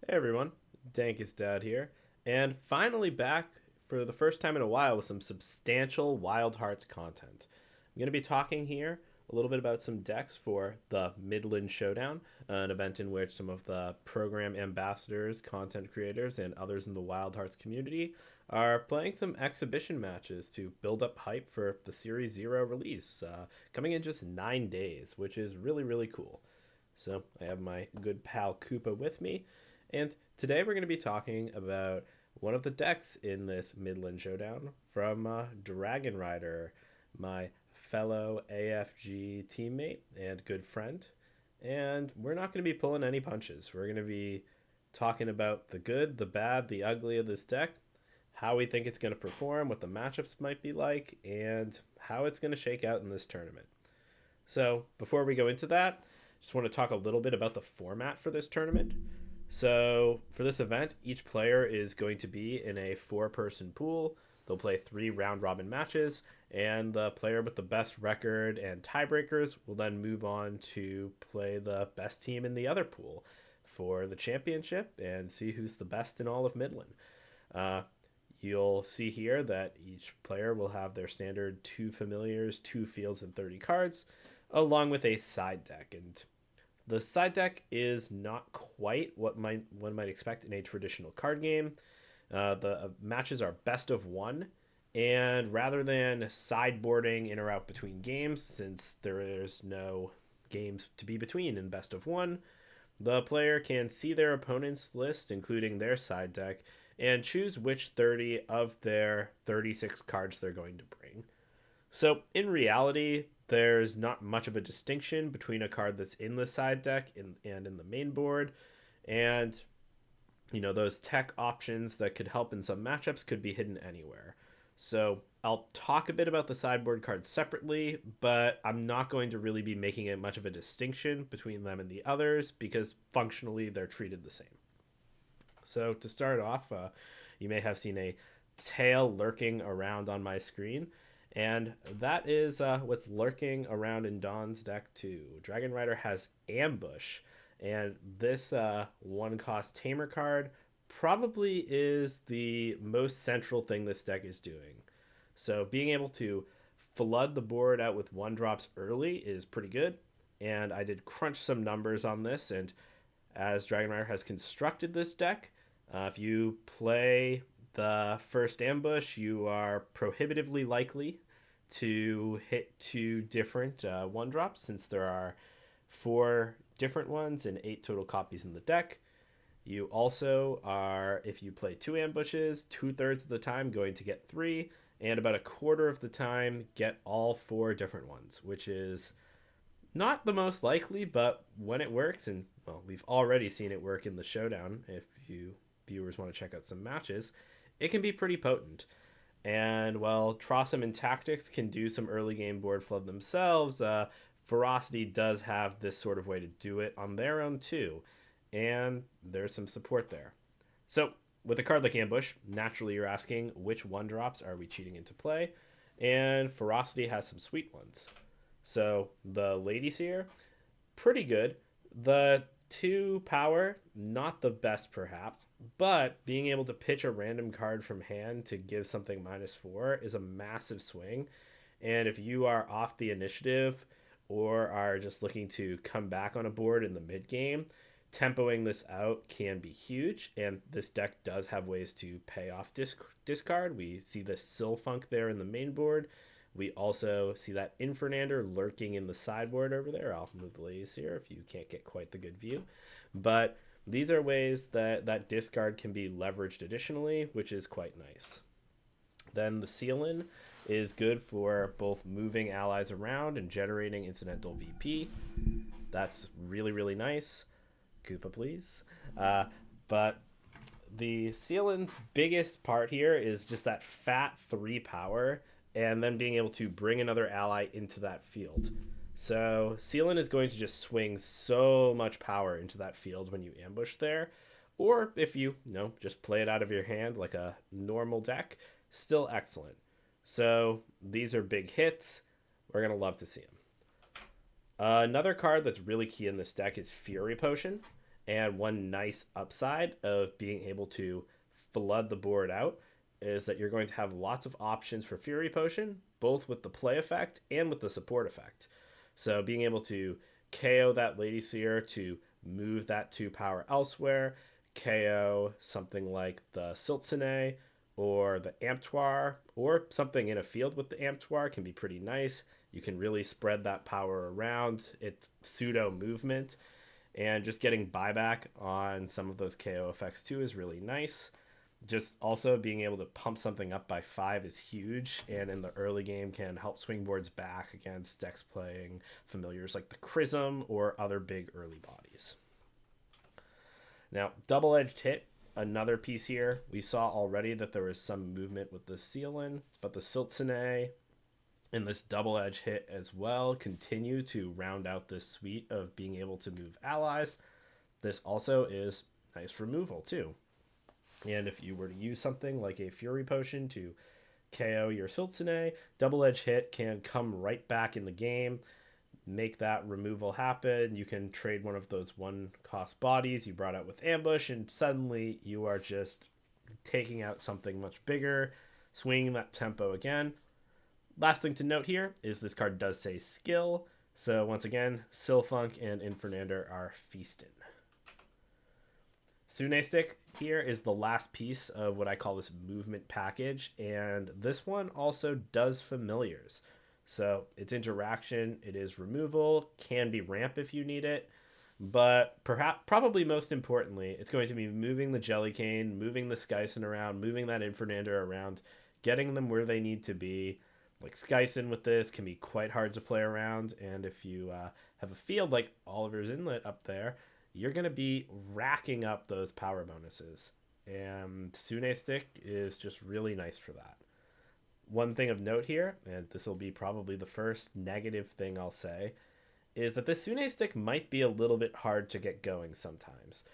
Hey everyone, Dankest Dad here, and finally back for the first time in a while with some substantial Wild Hearts content. I'm going to be talking here a little bit about some decks for the Middlin Showdown, an event in which some of the program ambassadors, content creators, and others in the Wild Hearts community are playing some exhibition matches to build up hype for the Series Zero release, coming in just 9 days, which is really, really cool. So I have my good pal Koopa with me, and today we're going to be talking about one of the decks in this Midland Showdown from Dragonrider, my fellow AFG teammate and good friend. And we're not going to be pulling any punches. We're going to be talking about the good, the bad, the ugly of this deck, how we think it's going to perform, what the matchups might be like, and how it's going to shake out in this tournament. So, before we go into that, just want to talk a little bit about the format for this tournament. So, for this event, each player is going to be in a four-person pool. They'll play three round robin matches, and the player with the best record and tiebreakers will then move on to play the best team in the other pool for the championship and see who's the best in all of Midland. Uh, You'll see here that each player will have their standard two familiars, two fields, and 30 cards, along with a side deck. And the side deck is not quite what one might expect in a traditional card game. The matches are best of one, and rather than sideboarding in or out between games, since there is no games to be between in best of one, the player can see their opponent's list, including their side deck, and choose which 30 of their 36 cards they're going to bring. So, in reality, there's not much of a distinction between a card that's in the side deck and in the main board. And, those tech options that could help in some matchups could be hidden anywhere. So, I'll talk a bit about the sideboard cards separately, but I'm not going to really be making it much of a distinction between them and the others because functionally they're treated the same. So, to start off, you may have seen a tail lurking around on my screen. And that is what's lurking around in Dawn's deck too. Dragonrider has Ambush, and this one cost Tamer card probably is the most central thing this deck is doing. So being able to flood the board out with one drops early is pretty good. And I did crunch some numbers on this, and as Dragonrider has constructed this deck, if you play the first ambush, you are prohibitively likely to hit two different one drops since there are four different ones and eight total copies in the deck. You also are, if you play two ambushes, 2/3 of the time going to get three, and about a quarter of the time get all four different ones, which is not the most likely, but when it works, and well, we've already seen it work in the showdown. If you viewers want to check out some matches, it can be pretty potent. And while Trossum and Tactics can do some early game board flood themselves, Ferocity does have this sort of way to do it on their own too. And there's some support there. So, with a card like Ambush, naturally you're asking which one drops are we cheating into play? And Ferocity has some sweet ones. So, the Ladies here, pretty good. The two power, not the best perhaps, but being able to pitch a random card from hand to give something -4 is a massive swing. And if you are off the initiative or are just looking to come back on a board in the mid game, tempoing this out can be huge. And this deck does have ways to pay off discard. We see the Sylphunk there in the main board. We also see that Infernander lurking in the sideboard over there. I'll move the ladies here if you can't get quite the good view. But these are ways that that discard can be leveraged additionally, which is quite nice. Then the Sealin is good for both moving allies around and generating incidental VP. That's really, really nice. Koopa, please. But the Sealin's biggest part here is just that fat 3 power and then being able to bring another ally into that field. So Sealan is going to just swing so much power into that field when you ambush there. Or if just play it out of your hand like a normal deck, still excellent. So these are big hits. We're going to love to see them. Another card that's really key in this deck is Fury Potion. And one nice upside of being able to flood the board out is that you're going to have lots of options for Fury Potion, both with the play effect and with the support effect. So being able to KO that Lady Seer to move that 2 power elsewhere, KO something like the Siltsune or the Amptoir, or something in a field with the Amptoir can be pretty nice. You can really spread that power around. It's pseudo movement, and just getting buyback on some of those KO effects too is really nice. Just also being able to pump something up by 5 is huge, and in the early game can help swing boards back against decks playing familiars like the Chrism or other big early bodies. Now, double-edged hit, another piece here. We saw already that there was some movement with the Sealin, but the Siltsune and this double-edge hit as well continue to round out this suite of being able to move allies. This also is nice removal too. And if you were to use something like a Fury Potion to KO your Siltsune, double-edge hit can come right back in the game, make that removal happen. You can trade one of those 1-cost bodies you brought out with Ambush, and suddenly you are just taking out something much bigger, swinging that tempo again. Last thing to note here is this card does say skill, so once again, Silphunk and Infernander are feastin'. Sune Stick here is the last piece of what I call this movement package, and this one also does familiars. So it's interaction, it is removal, can be ramp if you need it, but probably most importantly, it's going to be moving the Jellicane, moving the Skyson around, moving that Infernander around, getting them where they need to be. Like Skyson with this can be quite hard to play around, and if you have a field like Oliver's Inlet up there, you're going to be racking up those power bonuses. And Sune Stick is just really nice for that. One thing of note here, and this will be probably the first negative thing I'll say, is that this Sune Stick might be a little bit hard to get going sometimes.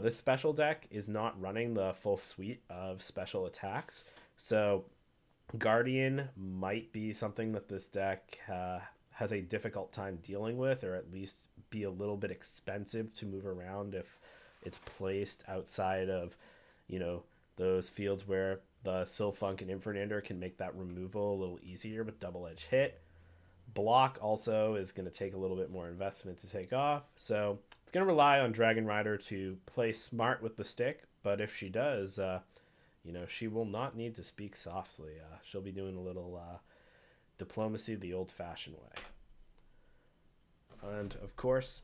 This special deck is not running the full suite of special attacks, so Guardian might be something that this deck has a difficult time dealing with, or at least be a little bit expensive to move around if it's placed outside of, those fields where the Silphunk and Infernander can make that removal a little easier with double-edge hit. Block also is going to take a little bit more investment to take off, so it's going to rely on Dragonrider to play smart with the stick, but if she does, she will not need to speak softly. She'll be doing a little diplomacy the old-fashioned way. And, of course,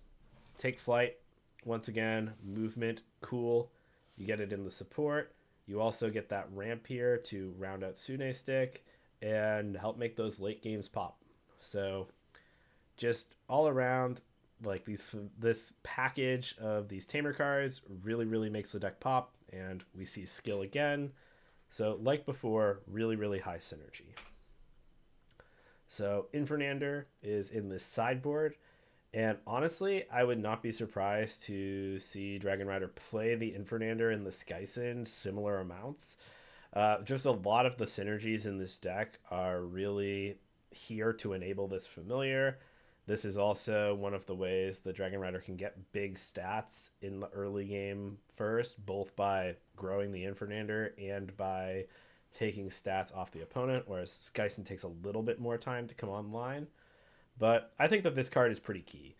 take flight. Once again, movement, cool. You get it in the support. You also get that ramp here to round out Sune Stick and help make those late games pop. So, just all around, like this package of these Tamer cards really, really makes the deck pop. And we see skill again. So, like before, really, really high synergy. So, Infernander is in this sideboard. And honestly, I would not be surprised to see Dragonrider play the Infernander and the Skyson similar amounts. Just a lot of the synergies in this deck are really here to enable this familiar. This is also one of the ways the Dragonrider can get big stats in the early game first, both by growing the Infernander and by taking stats off the opponent, whereas Skyson takes a little bit more time to come online. But I think that this card is pretty key.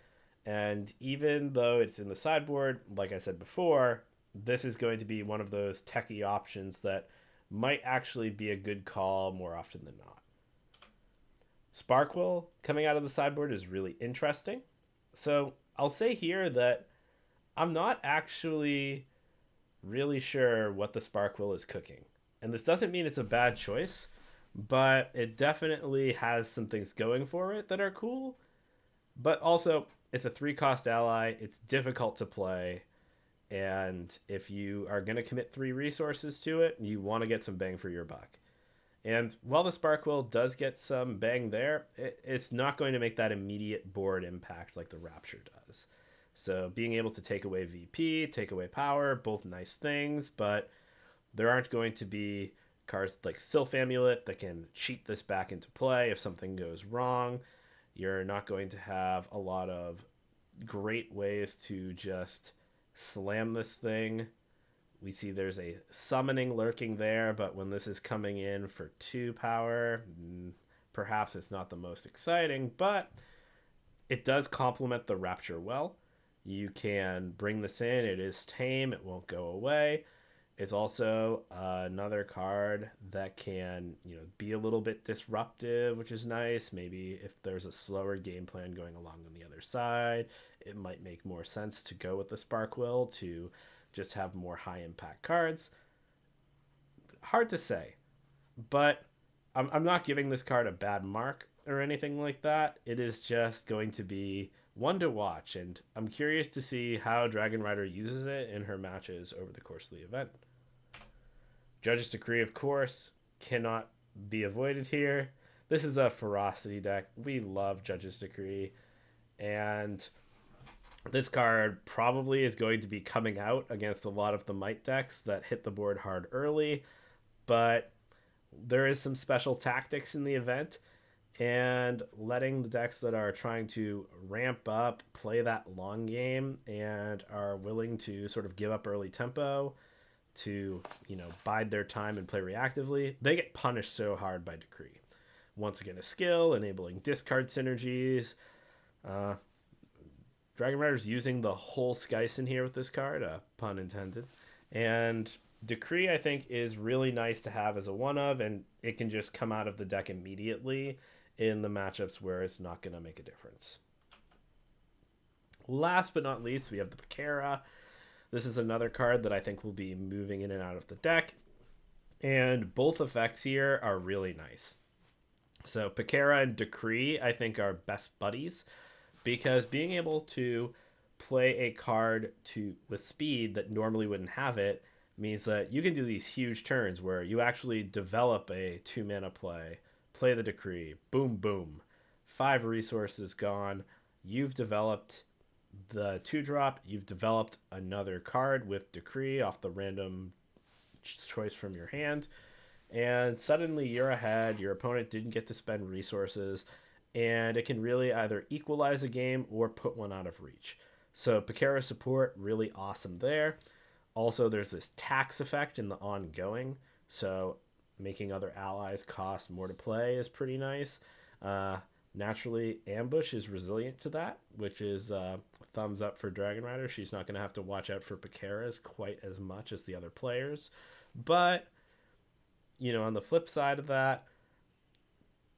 And even though it's in the sideboard, like I said before, this is going to be one of those techie options that might actually be a good call more often than not. Sparkwill coming out of the sideboard is really interesting. So I'll say here that I'm not actually really sure what the Sparkwill is cooking. And this doesn't mean it's a bad choice, but it definitely has some things going for it that are cool. But also, it's a 3-cost ally, it's difficult to play, and if you are going to commit 3 resources to it, you want to get some bang for your buck. And while the Sparkwill does get some bang there, it's not going to make that immediate board impact like the Rapture does. So being able to take away VP, take away power, both nice things, but there aren't going to be cards like Sylph Amulet that can cheat this back into play if something goes wrong. You're not going to have a lot of great ways to just slam this thing. We see there's a summoning lurking there, but when this is coming in for 2 power, perhaps it's not the most exciting, but it does complement the Rapture well. You can bring this in. It is tame. It won't go away. It's also another card that can, be a little bit disruptive, which is nice. Maybe if there's a slower game plan going along on the other side, it might make more sense to go with the Sparkwill to just have more high impact cards. Hard to say, but I'm not giving this card a bad mark or anything like that. It is just going to be one to watch, and I'm curious to see how Dragonrider uses it in her matches over the course of the event. Judge's Decree, of course, cannot be avoided here. This is a Ferocity deck. We love Judge's Decree, and this card probably is going to be coming out against a lot of the Might decks that hit the board hard early, but there is some special tactics in the event, and letting the decks that are trying to ramp up, play that long game, and are willing to sort of give up early tempo to, bide their time and play reactively, they get punished so hard by Decree. Once again, a skill, enabling discard synergies. Dragonrider's using the whole Skyson here with this card, pun intended. And Decree, I think, is really nice to have as a one-of, and it can just come out of the deck immediately in the matchups where it's not going to make a difference. Last but not least, we have the Pecara. This is another card that I think will be moving in and out of the deck, and both effects here are really nice. So Pecara and Decree, I think, are best buddies, because being able to play a card with speed that normally wouldn't have it means that you can do these huge turns where you actually develop a 2-mana play the Decree, boom, boom, 5 resources gone. You've developed the 2-drop, you've developed another card with Decree off the random choice from your hand, and suddenly you're ahead. Your opponent didn't get to spend resources, and it can really either equalize a game or put one out of reach. So Pecara support, really awesome there. Also, there's this tax effect in the ongoing, so making other allies cost more to play is pretty nice. Naturally, Ambush is resilient to that, which is thumbs up for Dragonrider. She's not going to have to watch out for Pecaras quite as much as the other players. But, on the flip side of that,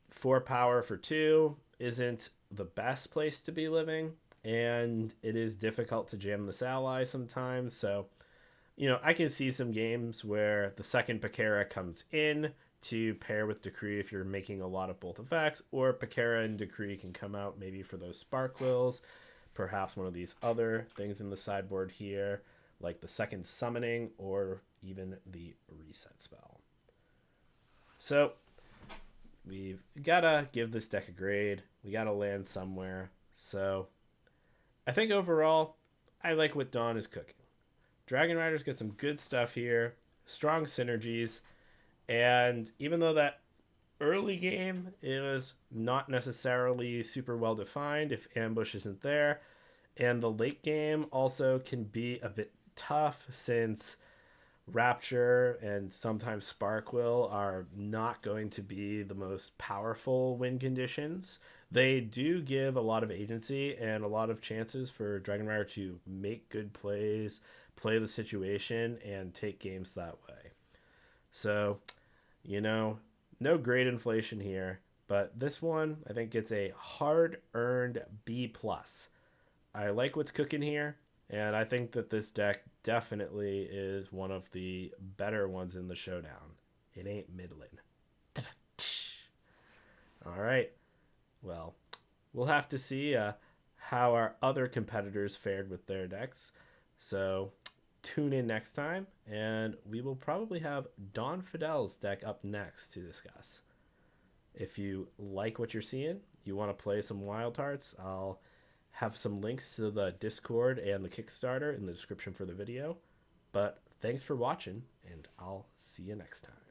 4 power for 2 isn't the best place to be living, and it is difficult to jam this ally sometimes. So, I can see some games where the second Pecara comes in to pair with Decree if you're making a lot of both effects, or Pecara and Decree can come out maybe for those Sparkwills, perhaps one of these other things in the sideboard here, like the second summoning or even the reset spell. So we've got to give this deck a grade. We got to land somewhere. So I think overall, I like what Dawn is cooking. Dragonrider's got some good stuff here, strong synergies, and even though that early game is not necessarily super well defined if Ambush isn't there, and the late game also can be a bit tough since Rapture and sometimes Sparkwill are not going to be the most powerful win conditions. They do give a lot of agency and a lot of chances for Dragonrider to make good plays, play the situation, and take games that way. So, no grade inflation here, but this one I think gets a hard-earned B+. I like what's cooking here, and I think that this deck definitely is one of the better ones in the showdown. It ain't Middlin. All right. Well, we'll have to see how our other competitors fared with their decks. So tune in next time, and we will probably have Dawn Fidel's deck up next to discuss. If you like what you're seeing, you want to play some Wildhearts, I'll have some links to the Discord and the Kickstarter in the description for the video. But thanks for watching, and I'll see you next time.